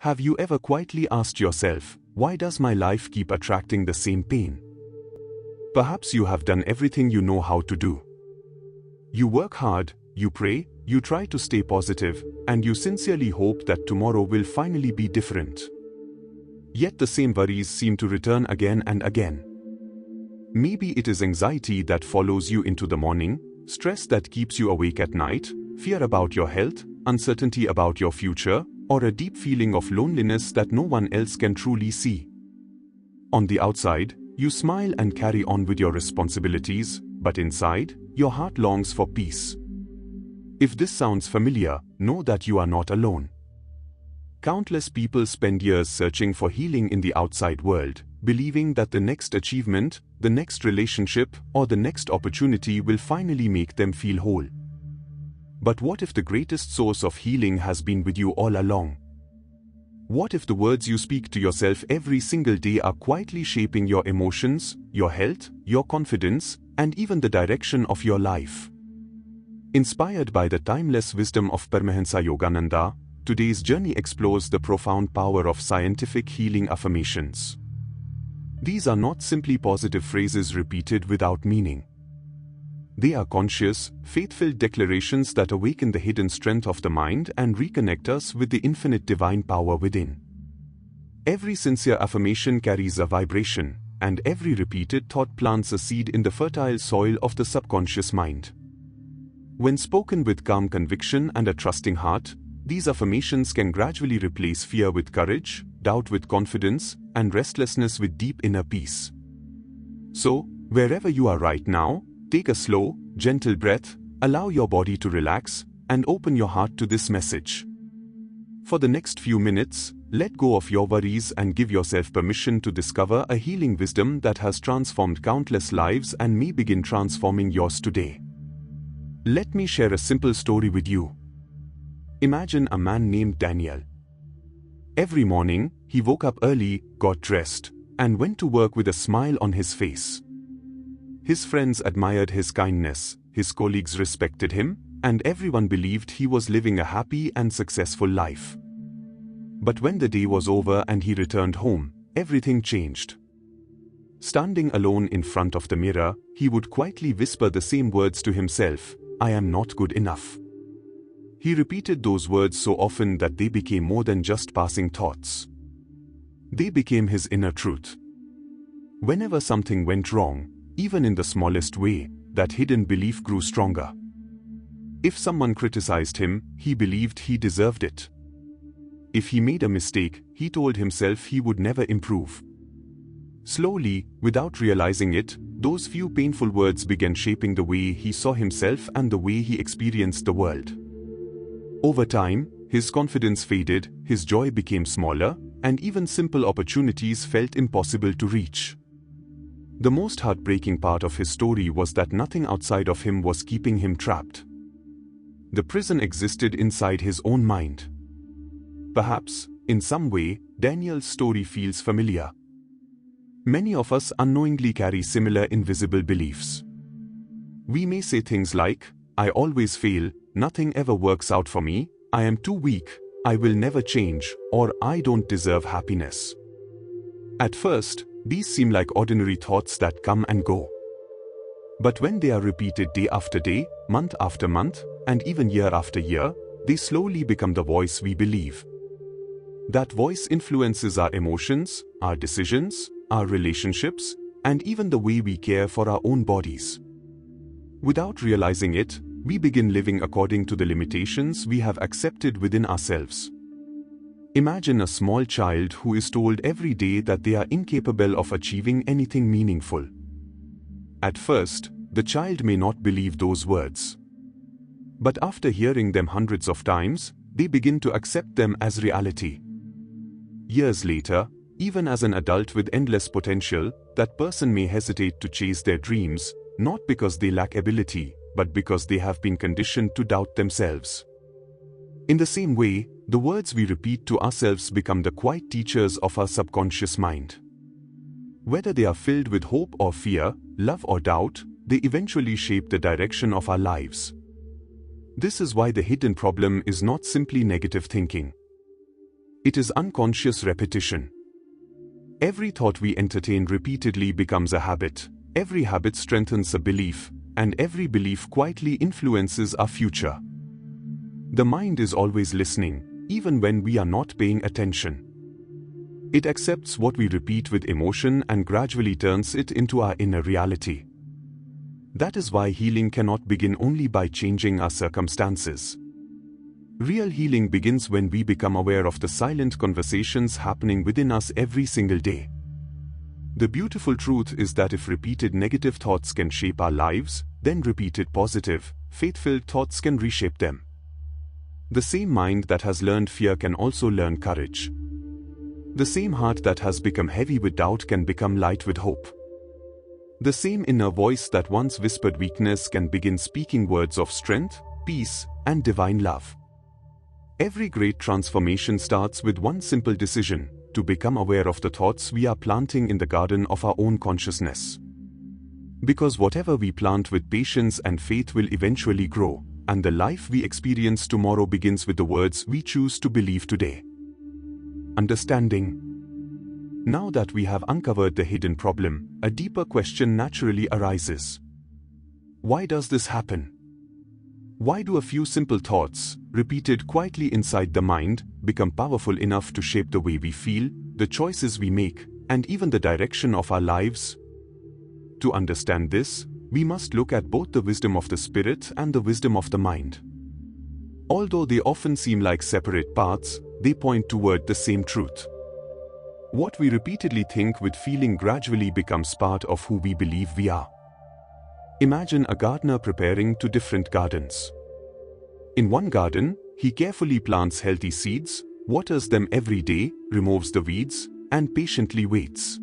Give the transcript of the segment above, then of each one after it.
Have you ever quietly asked yourself, why does my life keep attracting the same pain? Perhaps you have done everything you know how to do. You work hard, you pray, you try to stay positive, and you sincerely hope that tomorrow will finally be different. Yet the same worries seem to return again and again. Maybe it is anxiety that follows you into the morning, stress that keeps you awake at night, fear about your health, uncertainty about your future, or a deep feeling of loneliness that no one else can truly see. On the outside, you smile and carry on with your responsibilities, but inside, your heart longs for peace. If this sounds familiar, know that you are not alone. Countless people spend years searching for healing in the outside world, believing that the next achievement, the next relationship, or the next opportunity will finally make them feel whole. But what if the greatest source of healing has been with you all along? What if the words you speak to yourself every single day are quietly shaping your emotions, your health, your confidence, and even the direction of your life? Inspired by the timeless wisdom of Paramahansa Yogananda, today's journey explores the profound power of scientific healing affirmations. These are not simply positive phrases repeated without meaning. They are conscious, faith-filled declarations that awaken the hidden strength of the mind and reconnect us with the infinite divine power within. Every sincere affirmation carries a vibration, and every repeated thought plants a seed in the fertile soil of the subconscious mind. When spoken with calm conviction and a trusting heart, these affirmations can gradually replace fear with courage, doubt with confidence, and restlessness with deep inner peace. So, wherever you are right now, take a slow, gentle breath, allow your body to relax, and open your heart to this message. For the next few minutes, let go of your worries and give yourself permission to discover a healing wisdom that has transformed countless lives and may begin transforming yours today. Let me share a simple story with you. Imagine a man named Daniel. Every morning, he woke up early, got dressed, and went to work with a smile on his face. His friends admired his kindness, his colleagues respected him, and everyone believed he was living a happy and successful life. But when the day was over and he returned home, everything changed. Standing alone in front of the mirror, he would quietly whisper the same words to himself, "I am not good enough." He repeated those words so often that they became more than just passing thoughts. They became his inner truth. Whenever something went wrong, even in the smallest way, that hidden belief grew stronger. If someone criticized him, he believed he deserved it. If he made a mistake, he told himself he would never improve. Slowly, without realizing it, those few painful words began shaping the way he saw himself and the way he experienced the world. Over time, his confidence faded, his joy became smaller, and even simple opportunities felt impossible to reach. The most heartbreaking part of his story was that nothing outside of him was keeping him trapped. The prison existed inside his own mind. Perhaps, in some way, Daniel's story feels familiar. Many of us unknowingly carry similar invisible beliefs. We may say things like, "I always fail, nothing ever works out for me, I am too weak, I will never change," or "I don't deserve happiness." At first, these seem like ordinary thoughts that come and go. But when they are repeated day after day, month after month, and even year after year, they slowly become the voice we believe. That voice influences our emotions, our decisions, our relationships, and even the way we care for our own bodies. Without realizing it, we begin living according to the limitations we have accepted within ourselves. Imagine a small child who is told every day that they are incapable of achieving anything meaningful. At first, the child may not believe those words. But after hearing them hundreds of times, they begin to accept them as reality. Years later, even as an adult with endless potential, that person may hesitate to chase their dreams, not because they lack ability, but because they have been conditioned to doubt themselves. In the same way, the words we repeat to ourselves become the quiet teachers of our subconscious mind. Whether they are filled with hope or fear, love or doubt, they eventually shape the direction of our lives. This is why the hidden problem is not simply negative thinking. It is unconscious repetition. Every thought we entertain repeatedly becomes a habit. Every habit strengthens a belief, and every belief quietly influences our future. The mind is always listening, even when we are not paying attention. It accepts what we repeat with emotion and gradually turns it into our inner reality. That is why healing cannot begin only by changing our circumstances. Real healing begins when we become aware of the silent conversations happening within us every single day. The beautiful truth is that if repeated negative thoughts can shape our lives, then repeated positive, faith-filled thoughts can reshape them. The same mind that has learned fear can also learn courage. The same heart that has become heavy with doubt can become light with hope. The same inner voice that once whispered weakness can begin speaking words of strength, peace, and divine love. Every great transformation starts with one simple decision: to become aware of the thoughts we are planting in the garden of our own consciousness. Because whatever we plant with patience and faith will eventually grow, and the life we experience tomorrow begins with the words we choose to believe today. Understanding. Now that we have uncovered the hidden problem, a deeper question naturally arises. Why does this happen? Why do a few simple thoughts, repeated quietly inside the mind, become powerful enough to shape the way we feel, the choices we make, and even the direction of our lives? To understand this, we must look at both the wisdom of the spirit and the wisdom of the mind. Although they often seem like separate paths, they point toward the same truth. What we repeatedly think with feeling gradually becomes part of who we believe we are. Imagine a gardener preparing two different gardens. In one garden, he carefully plants healthy seeds, waters them every day, removes the weeds, and patiently waits.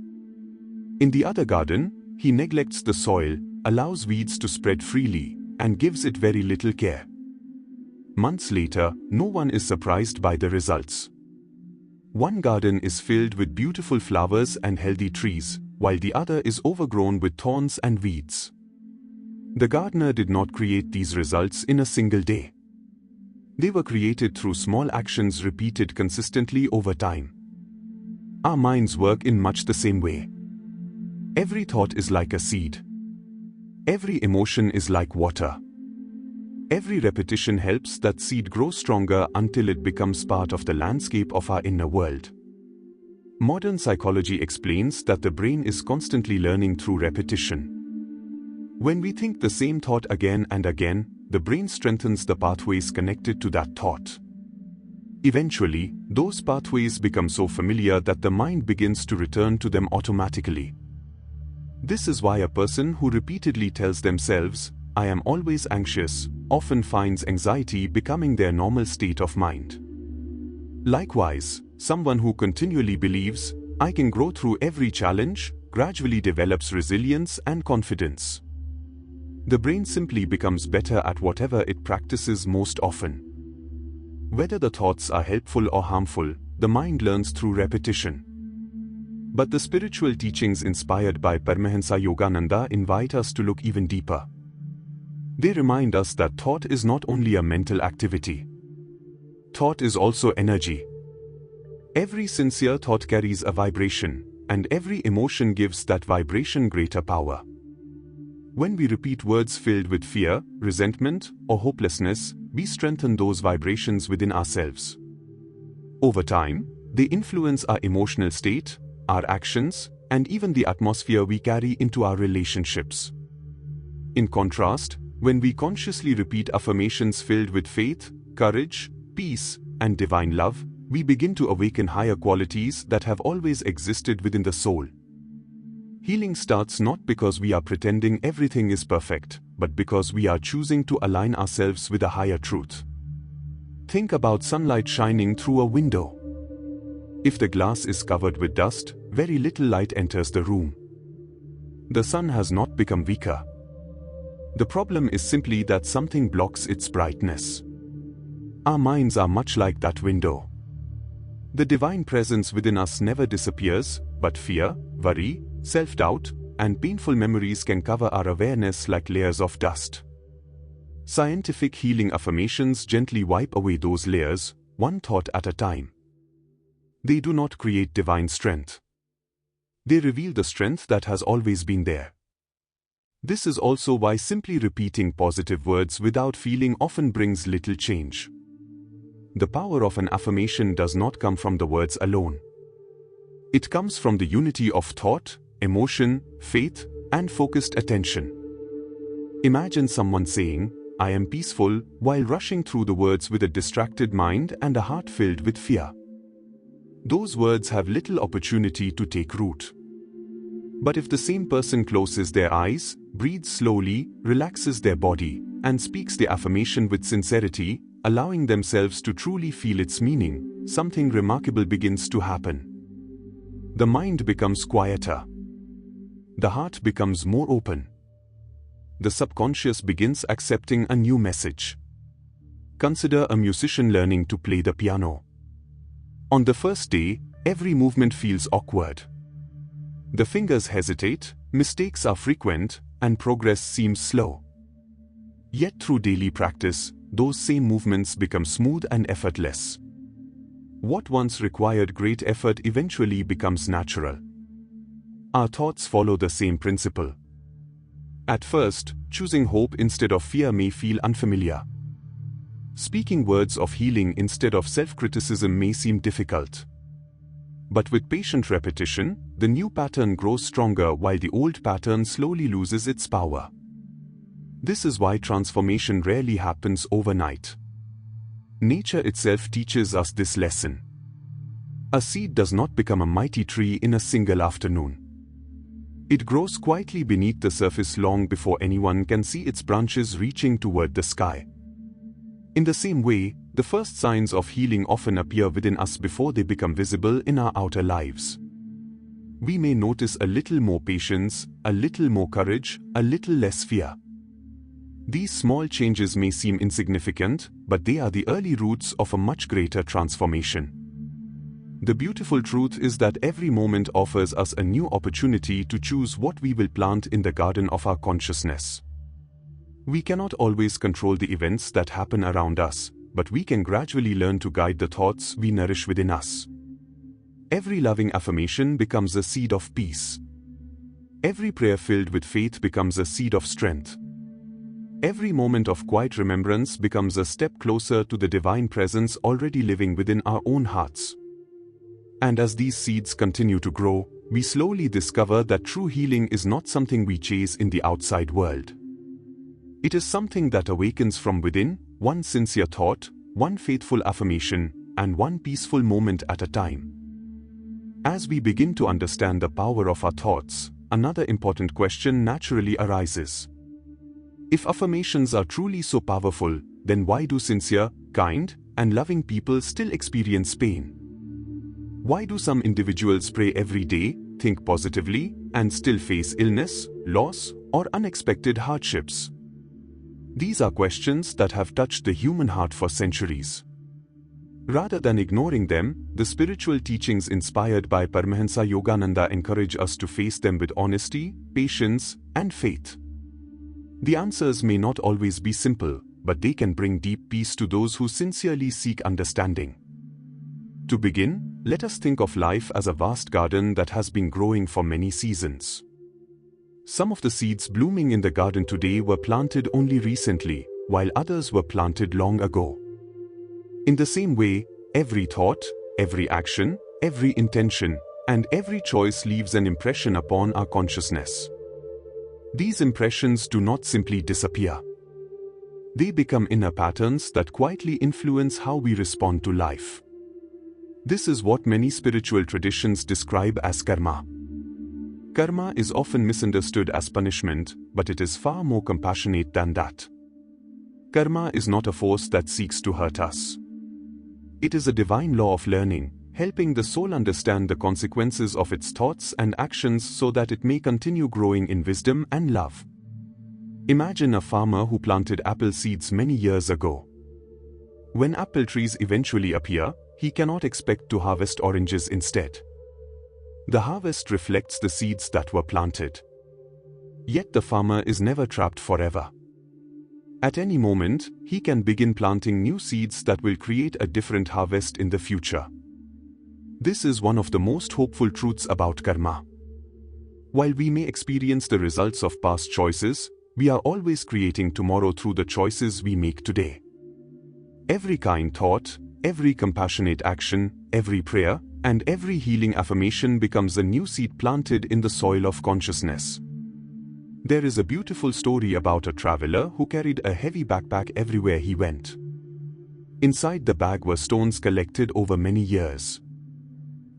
In the other garden, he neglects the soil, allows weeds to spread freely, and gives it very little care. Months later, no one is surprised by the results. One garden is filled with beautiful flowers and healthy trees, while the other is overgrown with thorns and weeds. The gardener did not create these results in a single day. They were created through small actions repeated consistently over time. Our minds work in much the same way. Every thought is like a seed. Every emotion is like water. Every repetition helps that seed grow stronger until it becomes part of the landscape of our inner world. Modern psychology explains that the brain is constantly learning through repetition. When we think the same thought again and again, the brain strengthens the pathways connected to that thought. Eventually, those pathways become so familiar that the mind begins to return to them automatically. This is why a person who repeatedly tells themselves, "I am always anxious," often finds anxiety becoming their normal state of mind. Likewise, someone who continually believes, "I can grow through every challenge," gradually develops resilience and confidence. The brain simply becomes better at whatever it practices most often. Whether the thoughts are helpful or harmful, the mind learns through repetition. But the spiritual teachings inspired by Paramahansa Yogananda invite us to look even deeper. They remind us that thought is not only a mental activity. Thought is also energy. Every sincere thought carries a vibration, and every emotion gives that vibration greater power. When we repeat words filled with fear, resentment, or hopelessness, we strengthen those vibrations within ourselves. Over time, they influence our emotional state, our actions, and even the atmosphere we carry into our relationships. In contrast, when we consciously repeat affirmations filled with faith, courage, peace, and divine love, we begin to awaken higher qualities that have always existed within the soul. Healing starts not because we are pretending everything is perfect, but because we are choosing to align ourselves with a higher truth. Think about sunlight shining through a window. If the glass is covered with dust, very little light enters the room. The sun has not become weaker. The problem is simply that something blocks its brightness. Our minds are much like that window. The divine presence within us never disappears, but fear, worry, self-doubt, and painful memories can cover our awareness like layers of dust. Scientific healing affirmations gently wipe away those layers, one thought at a time. They do not create divine strength. They reveal the strength that has always been there. This is also why simply repeating positive words without feeling often brings little change. The power of an affirmation does not come from the words alone. It comes from the unity of thought, emotion, faith, and focused attention. Imagine someone saying, "I am peaceful," while rushing through the words with a distracted mind and a heart filled with fear. Those words have little opportunity to take root. But if the same person closes their eyes, breathes slowly, relaxes their body, and speaks the affirmation with sincerity, allowing themselves to truly feel its meaning, something remarkable begins to happen. The mind becomes quieter. The heart becomes more open. The subconscious begins accepting a new message. Consider a musician learning to play the piano. On the first day, every movement feels awkward. The fingers hesitate, mistakes are frequent, and progress seems slow. Yet through daily practice, those same movements become smooth and effortless. What once required great effort eventually becomes natural. Our thoughts follow the same principle. At first, choosing hope instead of fear may feel unfamiliar. Speaking words of healing instead of self-criticism may seem difficult. But with patient repetition, the new pattern grows stronger while the old pattern slowly loses its power. This is why transformation rarely happens overnight. Nature itself teaches us this lesson. A seed does not become a mighty tree in a single afternoon. It grows quietly beneath the surface long before anyone can see its branches reaching toward the sky. In the same way, the first signs of healing often appear within us before they become visible in our outer lives. We may notice a little more patience, a little more courage, a little less fear. These small changes may seem insignificant, but they are the early roots of a much greater transformation. The beautiful truth is that every moment offers us a new opportunity to choose what we will plant in the garden of our consciousness. We cannot always control the events that happen around us, but we can gradually learn to guide the thoughts we nourish within us. Every loving affirmation becomes a seed of peace. Every prayer filled with faith becomes a seed of strength. Every moment of quiet remembrance becomes a step closer to the divine presence already living within our own hearts. And as these seeds continue to grow, we slowly discover that true healing is not something we chase in the outside world. It is something that awakens from within, one sincere thought, one faithful affirmation, and one peaceful moment at a time. As we begin to understand the power of our thoughts, another important question naturally arises. If affirmations are truly so powerful, then why do sincere, kind, and loving people still experience pain? Why do some individuals pray every day, think positively, and still face illness, loss, or unexpected hardships? These are questions that have touched the human heart for centuries. Rather than ignoring them, the spiritual teachings inspired by Paramahansa Yogananda encourage us to face them with honesty, patience, and faith. The answers may not always be simple, but they can bring deep peace to those who sincerely seek understanding. To begin, let us think of life as a vast garden that has been growing for many seasons. Some of the seeds blooming in the garden today were planted only recently, while others were planted long ago. In the same way, every thought, every action, every intention, and every choice leaves an impression upon our consciousness. These impressions do not simply disappear. They become inner patterns that quietly influence how we respond to life. This is what many spiritual traditions describe as karma. Karma is often misunderstood as punishment, but it is far more compassionate than that. Karma is not a force that seeks to hurt us. It is a divine law of learning, helping the soul understand the consequences of its thoughts and actions so that it may continue growing in wisdom and love. Imagine a farmer who planted apple seeds many years ago. When apple trees eventually appear, he cannot expect to harvest oranges instead. The harvest reflects the seeds that were planted. Yet the farmer is never trapped forever. At any moment, he can begin planting new seeds that will create a different harvest in the future. This is one of the most hopeful truths about karma. While we may experience the results of past choices, we are always creating tomorrow through the choices we make today. Every kind thought, every compassionate action, every prayer, and every healing affirmation becomes a new seed planted in the soil of consciousness. There is a beautiful story about a traveler who carried a heavy backpack everywhere he went. Inside the bag were stones collected over many years.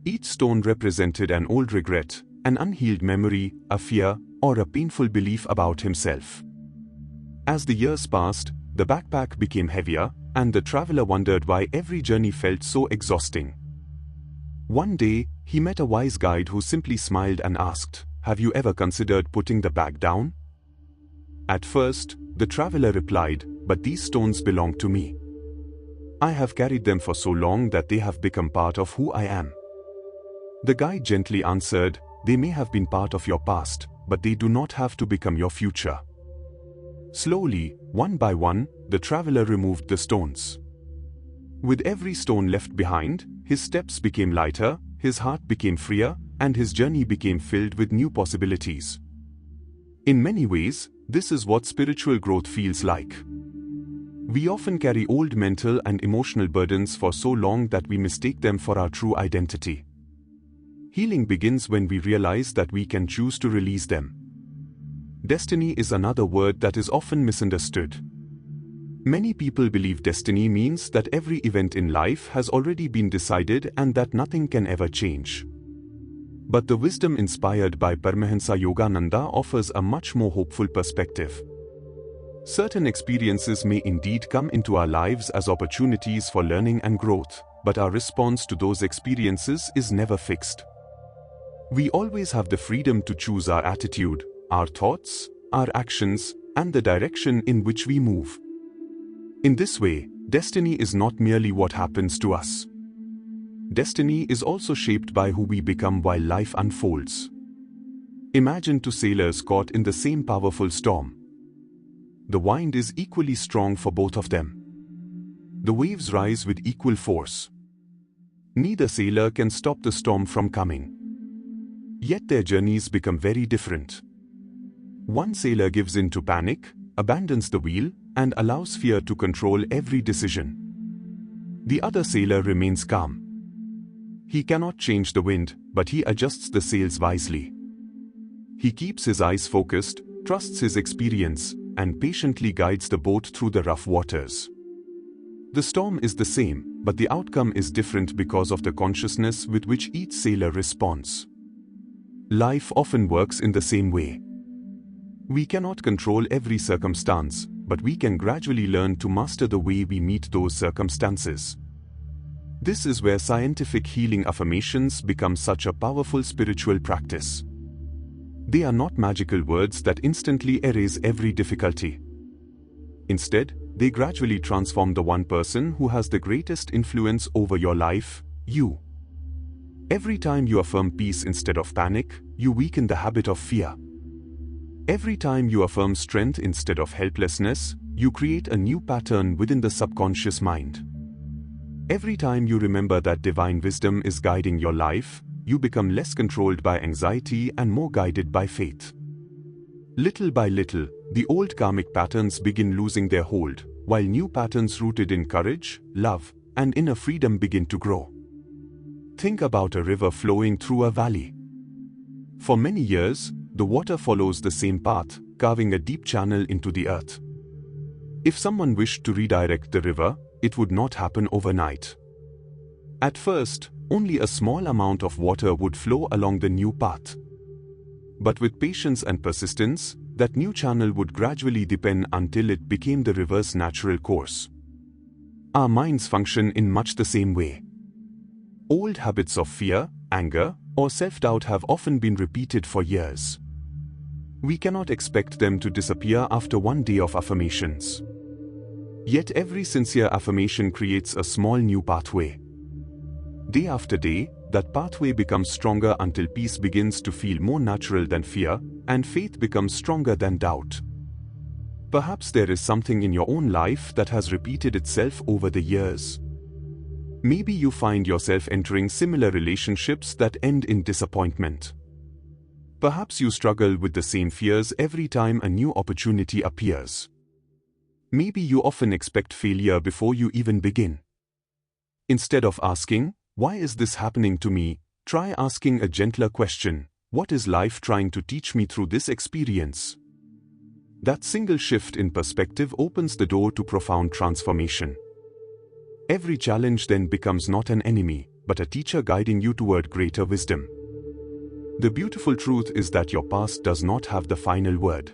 Each stone represented an old regret, an unhealed memory, a fear, or a painful belief about himself. As the years passed, the backpack became heavier, and the traveler wondered why every journey felt so exhausting. One day, he met a wise guide who simply smiled and asked, "Have you ever considered putting the bag down?" At first, the traveler replied, "But these stones belong to me. I have carried them for so long that they have become part of who I am." The guide gently answered, "They may have been part of your past, but they do not have to become your future." Slowly, one by one, the traveler removed the stones. With every stone left behind, his steps became lighter, his heart became freer, and his journey became filled with new possibilities. In many ways, this is what spiritual growth feels like. We often carry old mental and emotional burdens for so long that we mistake them for our true identity. Healing begins when we realize that we can choose to release them. Destiny is another word that is often misunderstood. Many people believe destiny means that every event in life has already been decided and that nothing can ever change. But the wisdom inspired by Paramahansa Yogananda offers a much more hopeful perspective. Certain experiences may indeed come into our lives as opportunities for learning and growth, but our response to those experiences is never fixed. We always have the freedom to choose our attitude, our thoughts, our actions, and the direction in which we move. In this way, destiny is not merely what happens to us. Destiny is also shaped by who we become while life unfolds. Imagine two sailors caught in the same powerful storm. The wind is equally strong for both of them. The waves rise with equal force. Neither sailor can stop the storm from coming. Yet their journeys become very different. One sailor gives in to panic, abandons the wheel, and allows fear to control every decision. The other sailor remains calm. He cannot change the wind, but he adjusts the sails wisely. He keeps his eyes focused, trusts his experience, and patiently guides the boat through the rough waters. The storm is the same, but the outcome is different because of the consciousness with which each sailor responds. Life often works in the same way. We cannot control every circumstance, but we can gradually learn to master the way we meet those circumstances. This is where scientific healing affirmations become such a powerful spiritual practice. They are not magical words that instantly erase every difficulty. Instead, they gradually transform the one person who has the greatest influence over your life, you. Every time you affirm peace instead of panic, you weaken the habit of fear. Every time you affirm strength instead of helplessness, you create a new pattern within the subconscious mind. Every time you remember that divine wisdom is guiding your life, you become less controlled by anxiety and more guided by faith. Little by little, the old karmic patterns begin losing their hold, while new patterns rooted in courage, love, and inner freedom begin to grow. Think about a river flowing through a valley. For many years, the water follows the same path, carving a deep channel into the earth. If someone wished to redirect the river, it would not happen overnight. At first, only a small amount of water would flow along the new path. But with patience and persistence, that new channel would gradually deepen until it became the river's natural course. Our minds function in much the same way. Old habits of fear, anger, or self-doubt have often been repeated for years. We cannot expect them to disappear after one day of affirmations. Yet every sincere affirmation creates a small new pathway. Day after day, that pathway becomes stronger until peace begins to feel more natural than fear, and faith becomes stronger than doubt. Perhaps there is something in your own life that has repeated itself over the years. Maybe you find yourself entering similar relationships that end in disappointment. Perhaps you struggle with the same fears every time a new opportunity appears. Maybe you often expect failure before you even begin. Instead of asking, "Why is this happening to me?" try asking a gentler question: "What is life trying to teach me through this experience?" That single shift in perspective opens the door to profound transformation. Every challenge then becomes not an enemy, but a teacher guiding you toward greater wisdom. The beautiful truth is that your past does not have the final word.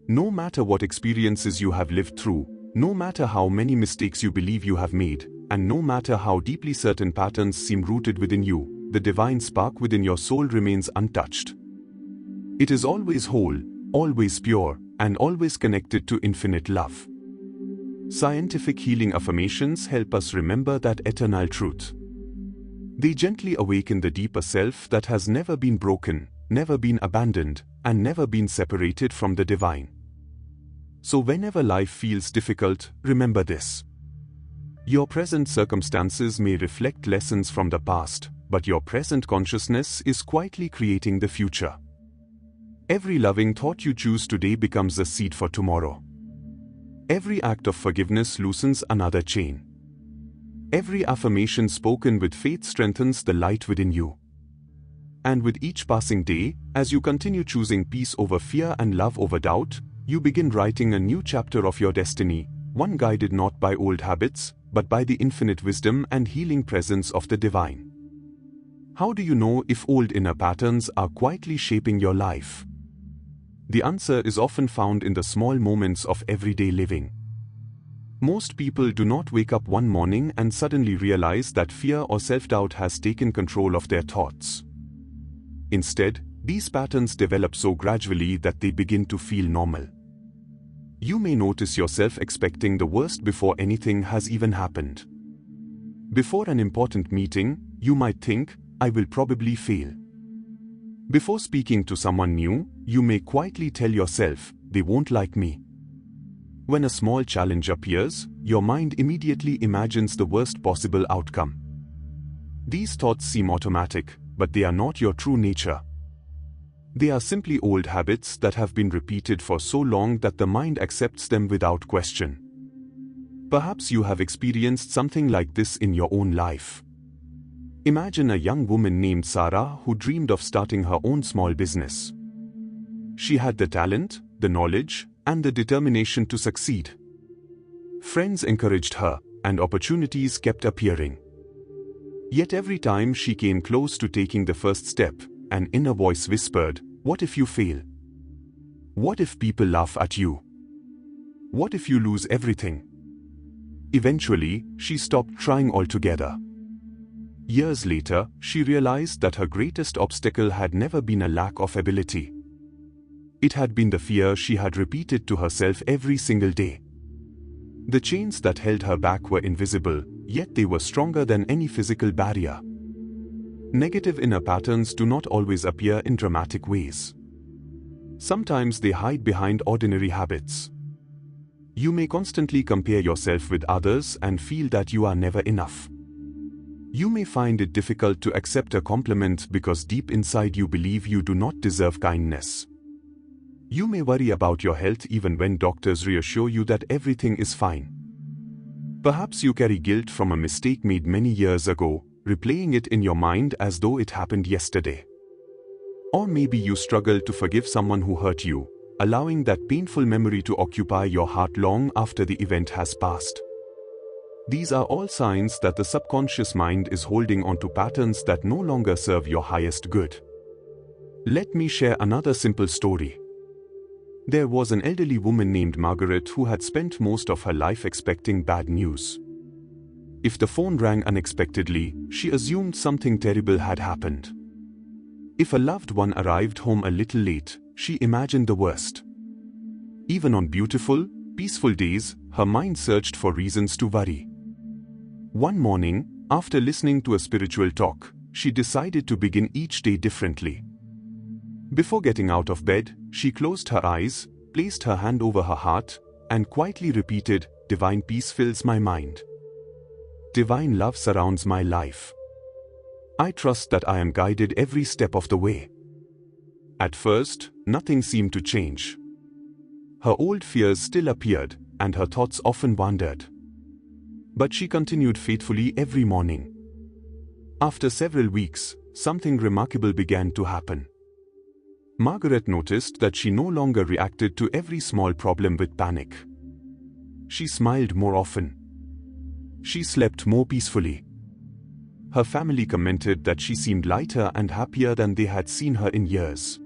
No matter what experiences you have lived through, no matter how many mistakes you believe you have made, and no matter how deeply certain patterns seem rooted within you, the divine spark within your soul remains untouched. It is always whole, always pure, and always connected to infinite love. Scientific healing affirmations help us remember that eternal truth. They gently awaken the deeper self that has never been broken, never been abandoned, and never been separated from the divine. So whenever life feels difficult, remember this. Your present circumstances may reflect lessons from the past, but your present consciousness is quietly creating the future. Every loving thought you choose today becomes a seed for tomorrow. Every act of forgiveness loosens another chain. Every affirmation spoken with faith strengthens the light within you. And with each passing day, as you continue choosing peace over fear and love over doubt, you begin writing a new chapter of your destiny, one guided not by old habits, but by the infinite wisdom and healing presence of the divine. How do you know if old inner patterns are quietly shaping your life? The answer is often found in the small moments of everyday living. Most people do not wake up one morning and suddenly realize that fear or self-doubt has taken control of their thoughts. Instead, these patterns develop so gradually that they begin to feel normal. You may notice yourself expecting the worst before anything has even happened. Before an important meeting, you might think, "I will probably fail." Before speaking to someone new, you may quietly tell yourself, "They won't like me." When a small challenge appears, your mind immediately imagines the worst possible outcome. These thoughts seem automatic, but they are not your true nature. They are simply old habits that have been repeated for so long that the mind accepts them without question. Perhaps you have experienced something like this in your own life. Imagine a young woman named Sarah who dreamed of starting her own small business. She had the talent, the knowledge, and the determination to succeed. Friends encouraged her, and opportunities kept appearing. Yet every time she came close to taking the first step, an inner voice whispered, "What if you fail? What if people laugh at you? What if you lose everything?" Eventually, she stopped trying altogether. Years later, she realized that her greatest obstacle had never been a lack of ability. It had been the fear she had repeated to herself every single day. The chains that held her back were invisible, yet they were stronger than any physical barrier. Negative inner patterns do not always appear in dramatic ways. Sometimes they hide behind ordinary habits. You may constantly compare yourself with others and feel that you are never enough. You may find it difficult to accept a compliment because deep inside you believe you do not deserve kindness. You may worry about your health even when doctors reassure you that everything is fine. Perhaps you carry guilt from a mistake made many years ago, replaying it in your mind as though it happened yesterday. Or maybe you struggle to forgive someone who hurt you, allowing that painful memory to occupy your heart long after the event has passed. These are all signs that the subconscious mind is holding on to patterns that no longer serve your highest good. Let me share another simple story. There was an elderly woman named Margaret who had spent most of her life expecting bad news. If the phone rang unexpectedly, she assumed something terrible had happened. If a loved one arrived home a little late, she imagined the worst. Even on beautiful, peaceful days, her mind searched for reasons to worry. One morning, after listening to a spiritual talk, she decided to begin each day differently. Before getting out of bed, she closed her eyes, placed her hand over her heart, and quietly repeated, "Divine peace fills my mind." divine love surrounds my life. I trust that I am guided every step of the way. At first, nothing seemed to change. Her old fears still appeared, and her thoughts often wandered. But she continued faithfully every morning. After several weeks, something remarkable began to happen. Margaret noticed that she no longer reacted to every small problem with panic. She smiled more often. She slept more peacefully. Her family commented that she seemed lighter and happier than they had seen her in years.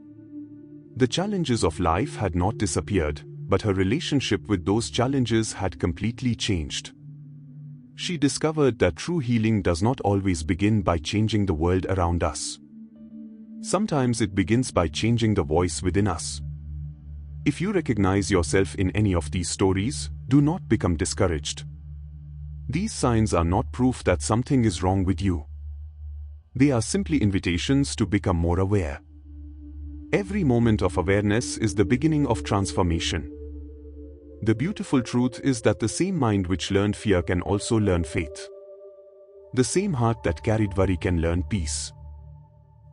The challenges of life had not disappeared, but her relationship with those challenges had completely changed. She discovered that true healing does not always begin by changing the world around us. Sometimes it begins by changing the voice within us. If you recognize yourself in any of these stories, do not become discouraged. These signs are not proof that something is wrong with you. They are simply invitations to become more aware. Every moment of awareness is the beginning of transformation. The beautiful truth is that the same mind which learned fear can also learn faith. The same heart that carried worry can learn peace.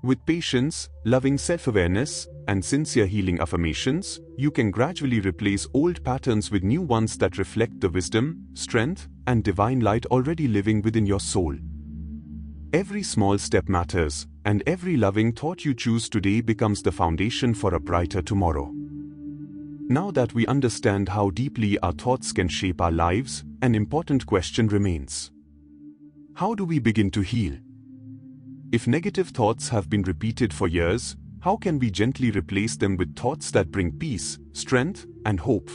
With patience, loving self-awareness, and sincere healing affirmations, you can gradually replace old patterns with new ones that reflect the wisdom, strength, and divine light already living within your soul. Every small step matters, and every loving thought you choose today becomes the foundation for a brighter tomorrow. Now that we understand how deeply our thoughts can shape our lives, an important question remains. How do we begin to heal? If negative thoughts have been repeated for years, how can we gently replace them with thoughts that bring peace, strength, and hope?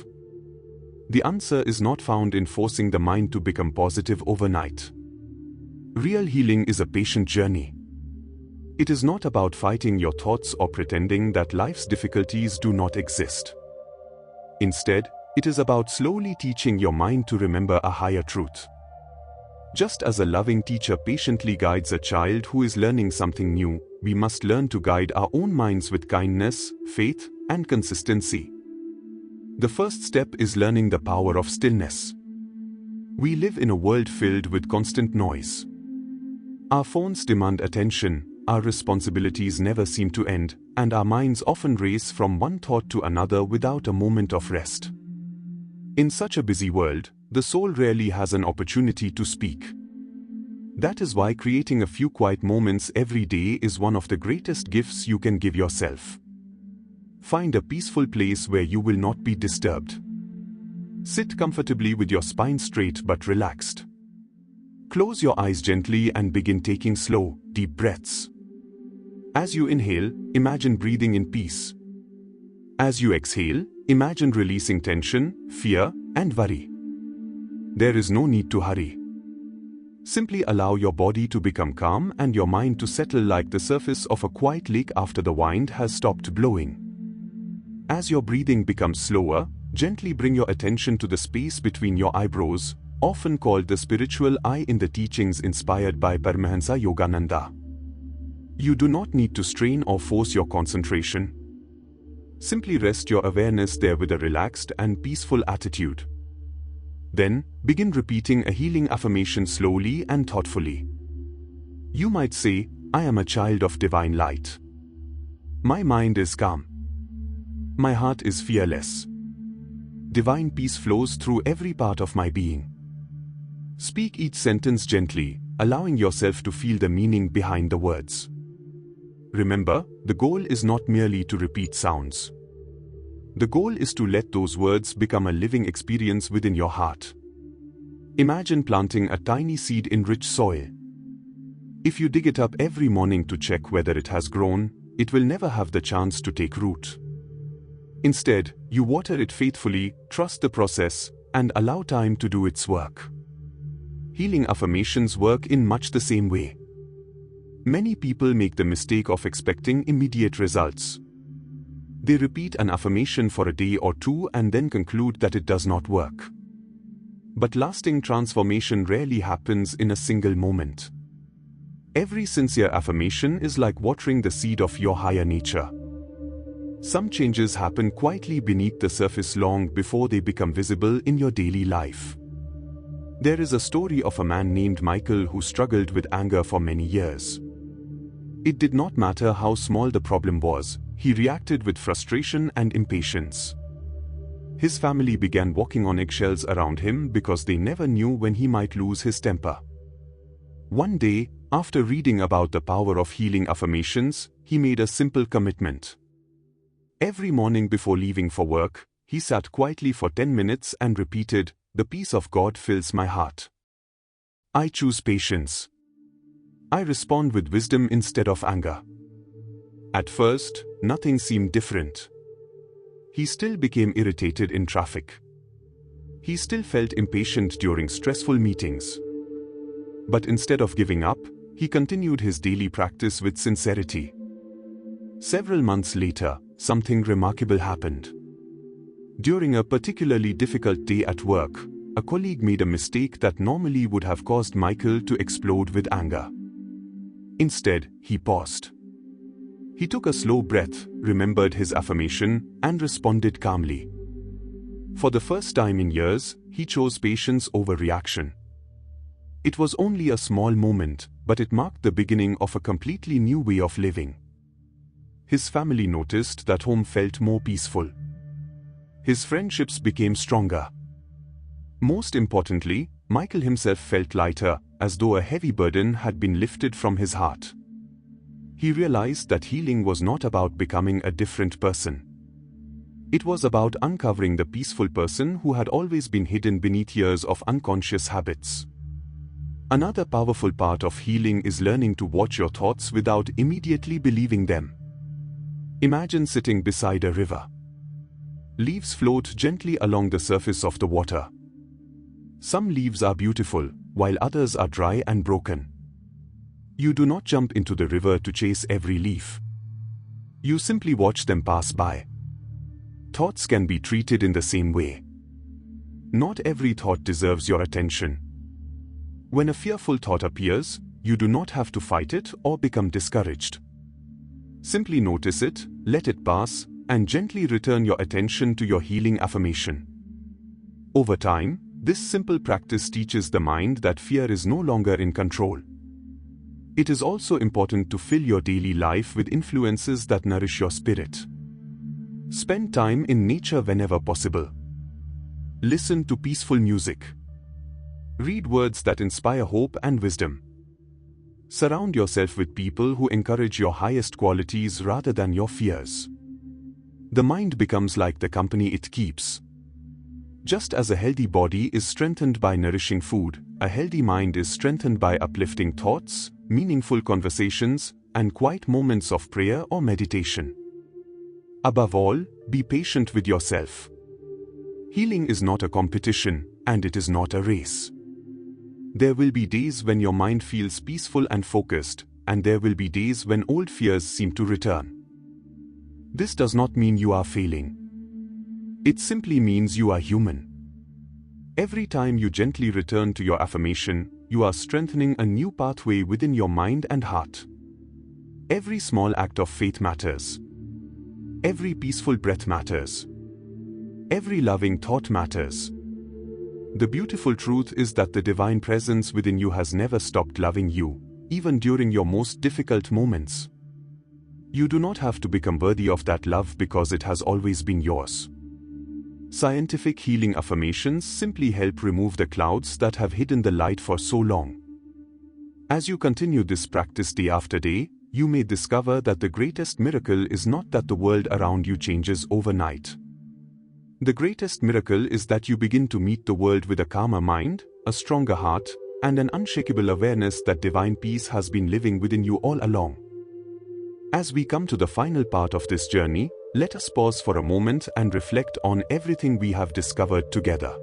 The answer is not found in forcing the mind to become positive overnight. Real healing is a patient journey. It is not about fighting your thoughts or pretending that life's difficulties do not exist. Instead, it is about slowly teaching your mind to remember a higher truth. Just as a loving teacher patiently guides a child who is learning something new, we must learn to guide our own minds with kindness, faith, and consistency. The first step is learning the power of stillness. We live in a world filled with constant noise. Our phones demand attention, our responsibilities never seem to end, and our minds often race from one thought to another without a moment of rest. In such a busy world, the soul rarely has an opportunity to speak. That is why creating a few quiet moments every day is one of the greatest gifts you can give yourself. Find a peaceful place where you will not be disturbed. Sit comfortably with your spine straight but relaxed. Close your eyes gently and begin taking slow, deep breaths. As you inhale, imagine breathing in peace. As you exhale, imagine releasing tension, fear, and worry. There is no need to hurry. Simply allow your body to become calm and your mind to settle like the surface of a quiet lake after the wind has stopped blowing. As your breathing becomes slower, gently bring your attention to the space between your eyebrows, often called the spiritual eye in the teachings inspired by Paramahansa Yogananda. You do not need to strain or force your concentration. Simply rest your awareness there with a relaxed and peaceful attitude. Then, begin repeating a healing affirmation slowly and thoughtfully. You might say, I am a child of divine light. My mind is calm. My heart is fearless. Divine peace flows through every part of my being. Speak each sentence gently, allowing yourself to feel the meaning behind the words. Remember, the goal is not merely to repeat sounds. The goal is to let those words become a living experience within your heart. Imagine planting a tiny seed in rich soil. If you dig it up every morning to check whether it has grown, it will never have the chance to take root. Instead, you water it faithfully, trust the process, and allow time to do its work. Healing affirmations work in much the same way. Many people make the mistake of expecting immediate results. They repeat an affirmation for a day or two and then conclude that it does not work. But lasting transformation rarely happens in a single moment. Every sincere affirmation is like watering the seed of your higher nature. Some changes happen quietly beneath the surface long before they become visible in your daily life. There is a story of a man named Michael who struggled with anger for many years. It did not matter how small the problem was, he reacted with frustration and impatience. His family began walking on eggshells around him because they never knew when he might lose his temper. One day, after reading about the power of healing affirmations, he made a simple commitment. Every morning before leaving for work, he sat quietly for 10 minutes and repeated, "The peace of God fills my heart. I choose patience. I respond with wisdom instead of anger." At first, nothing seemed different. He still became irritated in traffic. He still felt impatient during stressful meetings. But instead of giving up, he continued his daily practice with sincerity. Several months later, something remarkable happened. During a particularly difficult day at work, a colleague made a mistake that normally would have caused Michael to explode with anger. Instead, he paused. He took a slow breath, remembered his affirmation, and responded calmly. For the first time in years, he chose patience over reaction. It was only a small moment, but it marked the beginning of a completely new way of living. His family noticed that home felt more peaceful. His friendships became stronger. Most importantly, Michael himself felt lighter, as though a heavy burden had been lifted from his heart. He realized that healing was not about becoming a different person. It was about uncovering the peaceful person who had always been hidden beneath years of unconscious habits. Another powerful part of healing is learning to watch your thoughts without immediately believing them. Imagine sitting beside a river. Leaves float gently along the surface of the water. Some leaves are beautiful, while others are dry and broken. You do not jump into the river to chase every leaf. You simply watch them pass by. Thoughts can be treated in the same way. Not every thought deserves your attention. When a fearful thought appears, you do not have to fight it or become discouraged. Simply notice it, let it pass, and gently return your attention to your healing affirmation. Over time, this simple practice teaches the mind that fear is no longer in control. It is also important to fill your daily life with influences that nourish your spirit. Spend time in nature whenever possible. Listen to peaceful music. Read words that inspire hope and wisdom. Surround yourself with people who encourage your highest qualities rather than your fears. The mind becomes like the company it keeps. Just as a healthy body is strengthened by nourishing food, a healthy mind is strengthened by uplifting thoughts, meaningful conversations, and quiet moments of prayer or meditation. Above all, be patient with yourself. Healing is not a competition, and it is not a race. There will be days when your mind feels peaceful and focused, and there will be days when old fears seem to return. This does not mean you are failing. It simply means you are human. Every time you gently return to your affirmation, you are strengthening a new pathway within your mind and heart. Every small act of faith matters. Every peaceful breath matters. Every loving thought matters. The beautiful truth is that the divine presence within you has never stopped loving you, even during your most difficult moments. You do not have to become worthy of that love because it has always been yours. Scientific healing affirmations simply help remove the clouds that have hidden the light for so long. As you continue this practice day after day, you may discover that the greatest miracle is not that the world around you changes overnight. The greatest miracle is that you begin to meet the world with a calmer mind, a stronger heart, and an unshakable awareness that divine peace has been living within you all along. As we come to the final part of this journey, let us pause for a moment and reflect on everything we have discovered together.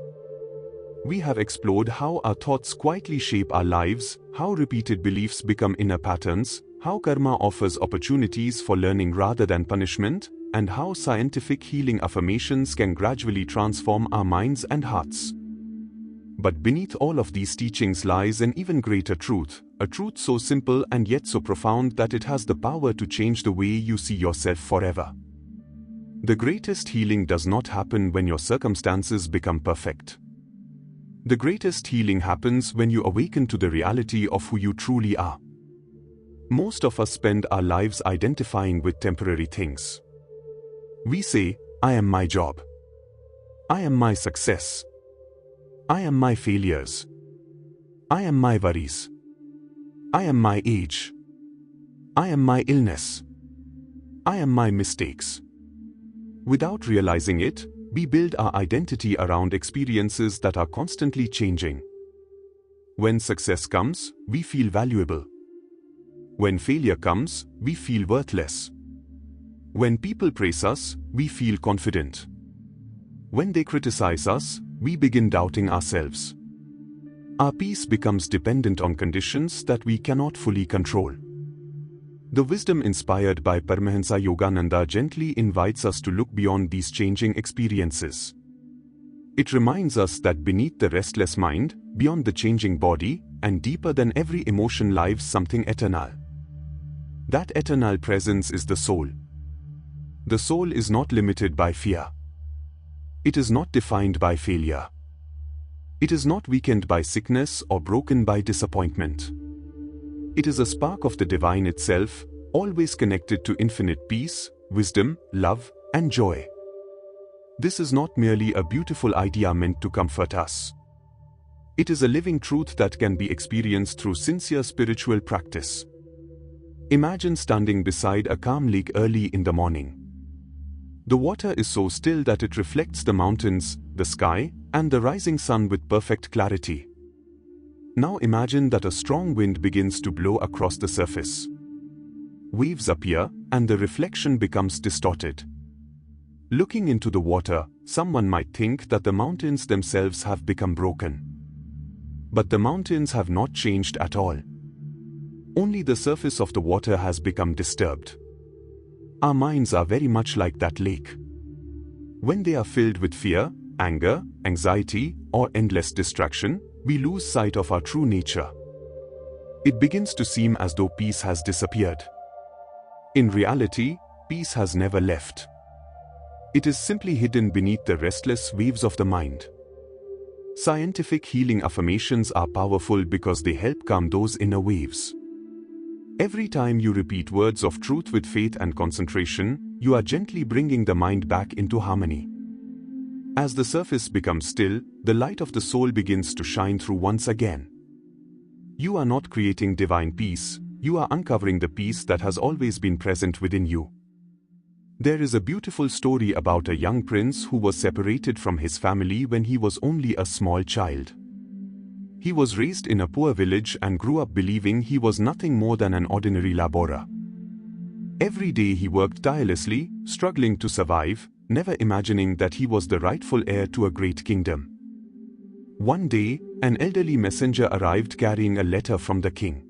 We have explored how our thoughts quietly shape our lives, how repeated beliefs become inner patterns, how karma offers opportunities for learning rather than punishment, and how scientific healing affirmations can gradually transform our minds and hearts. But beneath all of these teachings lies an even greater truth, a truth so simple and yet so profound that it has the power to change the way you see yourself forever. The greatest healing does not happen when your circumstances become perfect. The greatest healing happens when you awaken to the reality of who you truly are. Most of us spend our lives identifying with temporary things. We say, I am my job. I am my success. I am my failures. I am my worries. I am my age. I am my illness. I am my mistakes. Without realizing it, we build our identity around experiences that are constantly changing. When success comes, we feel valuable. When failure comes, we feel worthless. When people praise us, we feel confident. When they criticize us, we begin doubting ourselves. Our peace becomes dependent on conditions that we cannot fully control. The wisdom inspired by Paramahansa Yogananda gently invites us to look beyond these changing experiences. It reminds us that beneath the restless mind, beyond the changing body, and deeper than every emotion lives something eternal. That eternal presence is the soul. The soul is not limited by fear. It is not defined by failure. It is not weakened by sickness or broken by disappointment. It is a spark of the divine itself, always connected to infinite peace, wisdom, love, and joy. This is not merely a beautiful idea meant to comfort us. It is a living truth that can be experienced through sincere spiritual practice. Imagine standing beside a calm lake early in the morning. The water is so still that it reflects the mountains, the sky, and the rising sun with perfect clarity. Now imagine that a strong wind begins to blow across the surface. Waves appear, and the reflection becomes distorted. Looking into the water, someone might think that the mountains themselves have become broken. But the mountains have not changed at all. Only the surface of the water has become disturbed. Our minds are very much like that lake. When they are filled with fear, anger, anxiety, or endless distraction, we lose sight of our true nature. It begins to seem as though peace has disappeared. In reality, peace has never left. It is simply hidden beneath the restless waves of the mind. Scientific healing affirmations are powerful because they help calm those inner waves. Every time you repeat words of truth with faith and concentration, you are gently bringing the mind back into harmony. As the surface becomes still, the light of the soul begins to shine through once again. You are not creating divine peace, you are uncovering the peace that has always been present within you. There is a beautiful story about a young prince who was separated from his family when he was only a small child. He was raised in a poor village and grew up believing he was nothing more than an ordinary laborer. Every day he worked tirelessly, struggling to survive, never imagining that he was the rightful heir to a great kingdom. One day, an elderly messenger arrived carrying a letter from the king.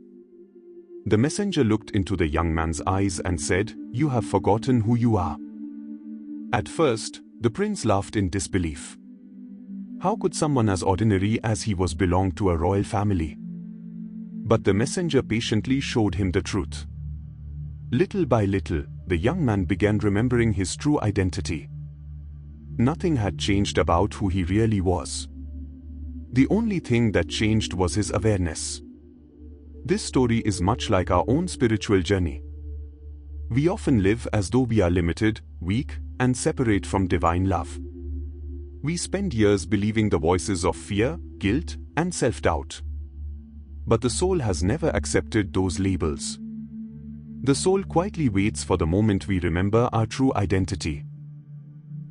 The messenger looked into the young man's eyes and said, "You have forgotten who you are." At first, the prince laughed in disbelief. How could someone as ordinary as he was belong to a royal family? But the messenger patiently showed him the truth. Little by little, the young man began remembering his true identity. Nothing had changed about who he really was. The only thing that changed was his awareness. This story is much like our own spiritual journey. We often live as though we are limited, weak, and separate from divine love. We spend years believing the voices of fear, guilt, and self-doubt. But the soul has never accepted those labels. The soul quietly waits for the moment we remember our true identity.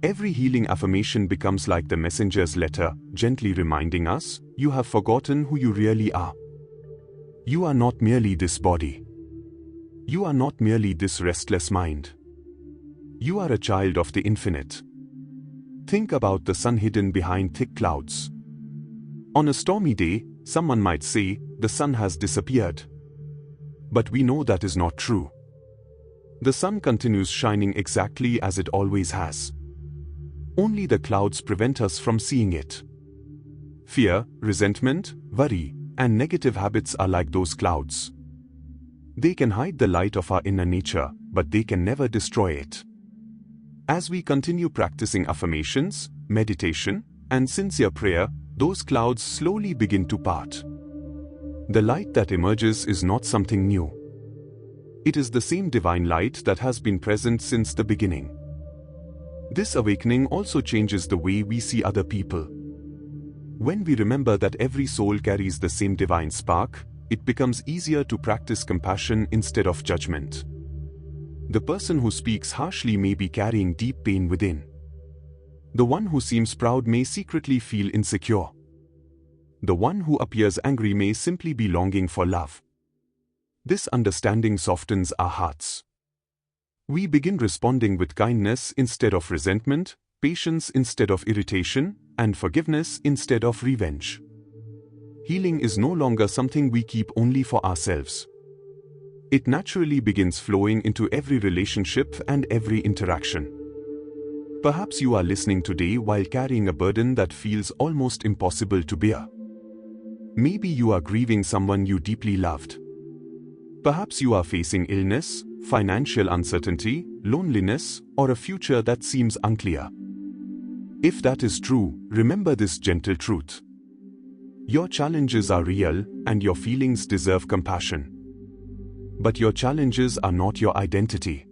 Every healing affirmation becomes like the messenger's letter, gently reminding us, "You have forgotten who you really are. You are not merely this body. You are not merely this restless mind. You are a child of the infinite." Think about the sun hidden behind thick clouds. On a stormy day, someone might say, "The sun has disappeared." But we know that is not true. The sun continues shining exactly as it always has. Only the clouds prevent us from seeing it. Fear, resentment, worry, and negative habits are like those clouds. They can hide the light of our inner nature, but they can never destroy it. As we continue practicing affirmations, meditation, and sincere prayer, those clouds slowly begin to part. The light that emerges is not something new. It is the same divine light that has been present since the beginning. This awakening also changes the way we see other people. When we remember that every soul carries the same divine spark, it becomes easier to practice compassion instead of judgment. The person who speaks harshly may be carrying deep pain within. The one who seems proud may secretly feel insecure. The one who appears angry may simply be longing for love. This understanding softens our hearts. We begin responding with kindness instead of resentment, patience instead of irritation, and forgiveness instead of revenge. Healing is no longer something we keep only for ourselves. It naturally begins flowing into every relationship and every interaction. Perhaps you are listening today while carrying a burden that feels almost impossible to bear. Maybe you are grieving someone you deeply loved. Perhaps you are facing illness, financial uncertainty, loneliness, or a future that seems unclear. If that is true, remember this gentle truth. Your challenges are real, and your feelings deserve compassion. But your challenges are not your identity.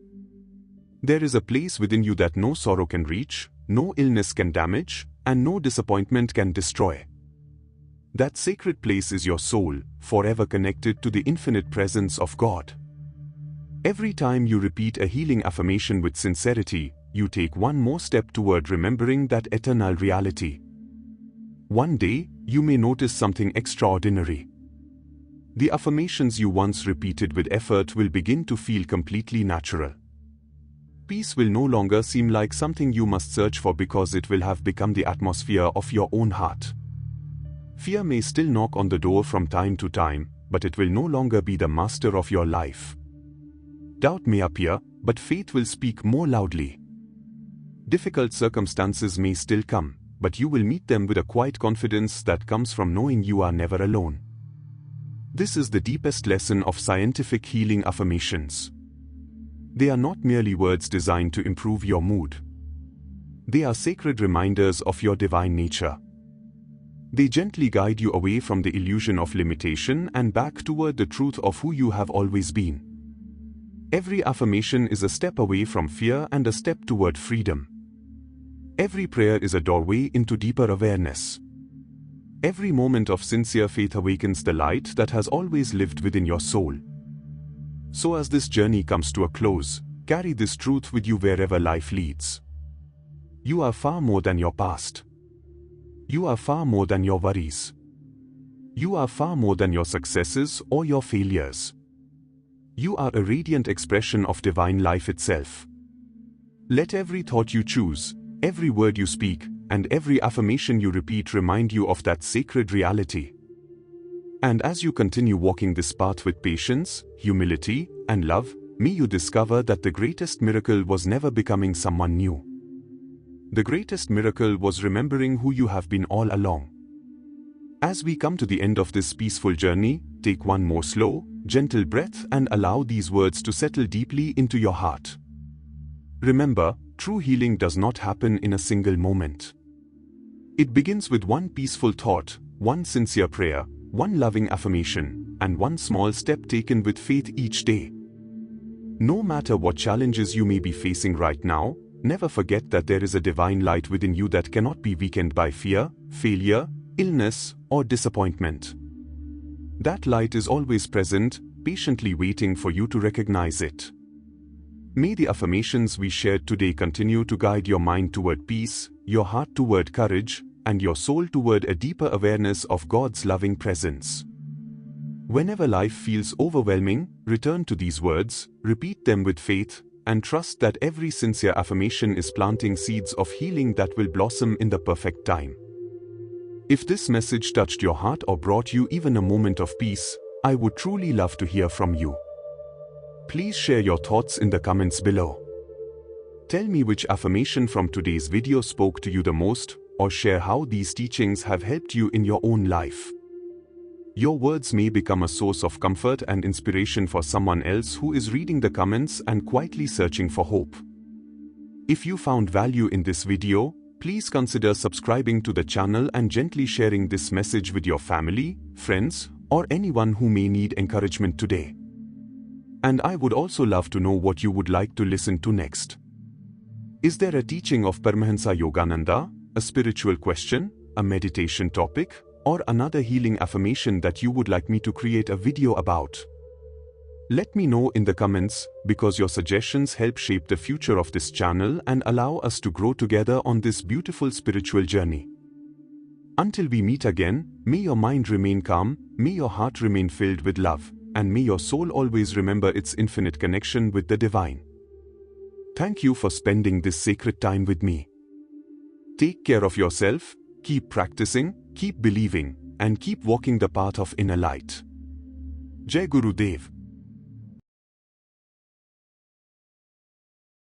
There is a place within you that no sorrow can reach, no illness can damage, and no disappointment can destroy. That sacred place is your soul, forever connected to the infinite presence of God. Every time you repeat a healing affirmation with sincerity, you take one more step toward remembering that eternal reality. One day, you may notice something extraordinary. The affirmations you once repeated with effort will begin to feel completely natural. Peace will no longer seem like something you must search for because it will have become the atmosphere of your own heart. Fear may still knock on the door from time to time, but it will no longer be the master of your life. Doubt may appear, but faith will speak more loudly. Difficult circumstances may still come, but you will meet them with a quiet confidence that comes from knowing you are never alone. This is the deepest lesson of scientific healing affirmations. They are not merely words designed to improve your mood. They are sacred reminders of your divine nature. They gently guide you away from the illusion of limitation and back toward the truth of who you have always been. Every affirmation is a step away from fear and a step toward freedom. Every prayer is a doorway into deeper awareness. Every moment of sincere faith awakens the light that has always lived within your soul. So as this journey comes to a close, carry this truth with you wherever life leads. You are far more than your past. You are far more than your worries. You are far more than your successes or your failures. You are a radiant expression of divine life itself. Let every thought you choose, every word you speak, and every affirmation you repeat remind you of that sacred reality. And as you continue walking this path with patience, humility, and love, may you discover that the greatest miracle was never becoming someone new. The greatest miracle was remembering who you have been all along. As we come to the end of this peaceful journey, take one more slow, gentle breath and allow these words to settle deeply into your heart. Remember, true healing does not happen in a single moment. It begins with one peaceful thought, one sincere prayer, one loving affirmation, and one small step taken with faith each day. No matter what challenges you may be facing right now, never forget that there is a divine light within you that cannot be weakened by fear, failure, illness, or disappointment. That light is always present, patiently waiting for you to recognize it. May the affirmations we shared today continue to guide your mind toward peace, your heart toward courage, and your soul toward a deeper awareness of God's loving presence. Whenever life feels overwhelming, return to these words, repeat them with faith, and trust that every sincere affirmation is planting seeds of healing that will blossom in the perfect time. If this message touched your heart or brought you even a moment of peace, I would truly love to hear from you. Please share your thoughts in the comments below. Tell me which affirmation from today's video spoke to you the most, or share how these teachings have helped you in your own life. Your words may become a source of comfort and inspiration for someone else who is reading the comments and quietly searching for hope. If you found value in this video, please consider subscribing to the channel and gently sharing this message with your family, friends, or anyone who may need encouragement today. And I would also love to know what you would like to listen to next. Is there a teaching of Paramahansa Yogananda, a spiritual question, a meditation topic, or another healing affirmation that you would like me to create a video about? Let me know in the comments, because your suggestions help shape the future of this channel and allow us to grow together on this beautiful spiritual journey. Until we meet again, may your mind remain calm, may your heart remain filled with love, and may your soul always remember its infinite connection with the divine. Thank you for spending this sacred time with me. Take care of yourself, keep practicing, keep believing, and keep walking the path of inner light. Jai Guru Dev.